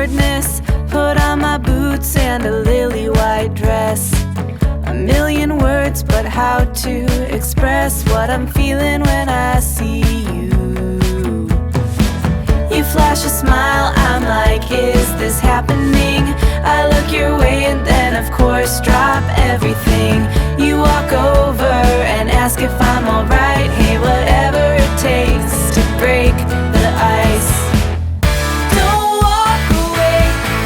boredness, put on my boots and a lily white dress. A million words, but how to express what I'm feeling when I see you. You flash a smile, I'm like, is this happening? I look your way and then of course drop everything. You walk over and ask if I'm alright. Hey, whatever it takes to break the ice. Don't walk away,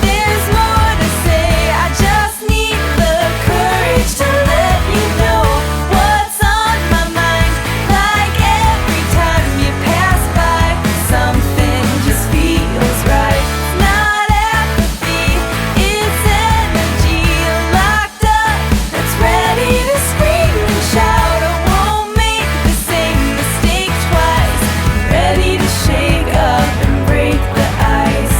there's more to say. I just need the courage to let you know what's on my mind. Like every time you pass by, something just feels right. Not apathy, it's energy locked up that's ready to scream and shout. I won't make the same mistake twice. Ready to shake up and break the ice.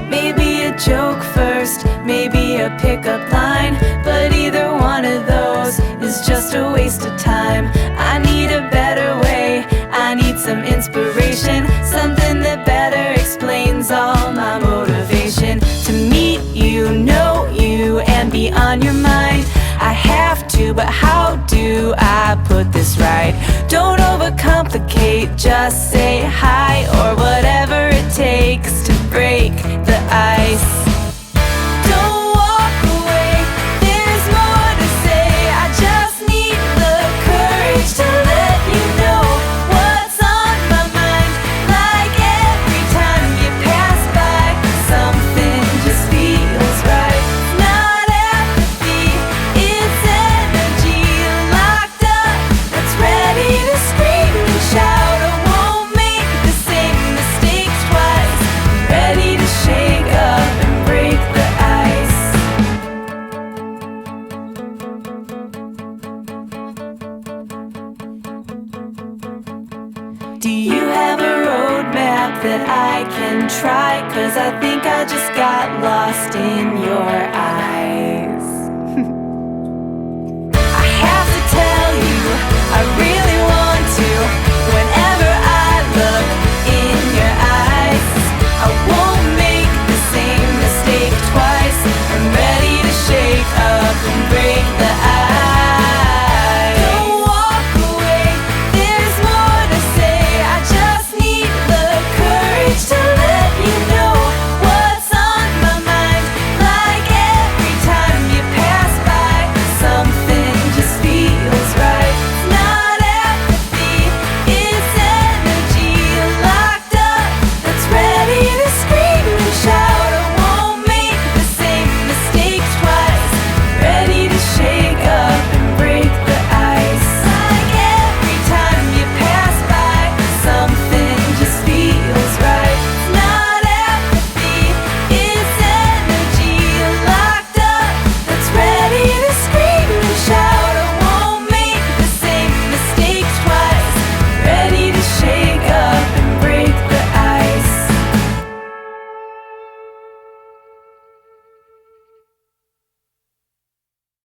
Maybe a joke first, maybe a pickup line, but either one of those is just a waste of time. I need a better way, I need some inspiration, something that better explains all my motivation. To meet you, know you, and be on your mind. I have to, but how do I put this right? Don't overcomplicate, just say hi or whatever it takes to break the ice. Don't walk away, there's more to say. I just need the courage to let you know what's on my mind. Like every time you pass by, something just feels right. Not apathy, it's energy locked up that's ready to scream and shout. I won't make the same mistakes twice. I'm ready to shake up and break the ice. Do you have a roadmap that I can try? 'Cause I think I just got lost in your eyes.